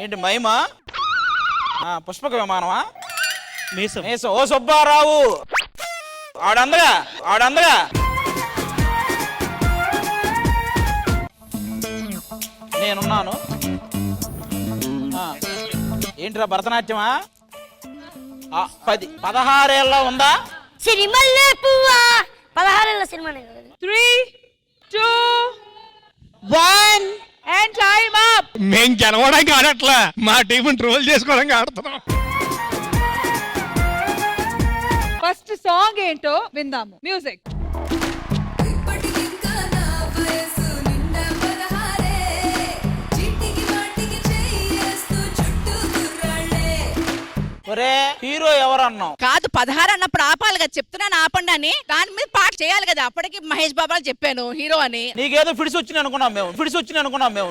ఏంటి మహిమా? పుష్పక విమానమా? మీసం. ఓ సుబ్బారావు ఆడందగా నేనున్నాను. ఏంట్రా భరతనాట్యమా? 16 ఏళ్ళ ఉందా? సినిమాలే పువ్వా 16 ఏళ్ళ సినిమానే కదా. 3, 2, 1 and time up. మేం గెలవడానికి ఆడట్లా, మా టీం ట్రోల్ చేసుకోవడానికి ఆడుతున్నాం. ఫస్ట్ సాంగ్ ఏంటో విందాము. మ్యూజిక్. ఒరే హీరో ఎవరన్నావు? కాదు 16 అన్నప్పుడు ఆపాలి కదా, చెప్తున్నాను ఆపండి అని. దాని మీద పాట చేయాలి కదా. అప్పటికి మహేష్ బాబు చెప్పాను హీరో అని. నీకేదో ఫిడిసి వచ్చింది అనుకున్నాం మేము.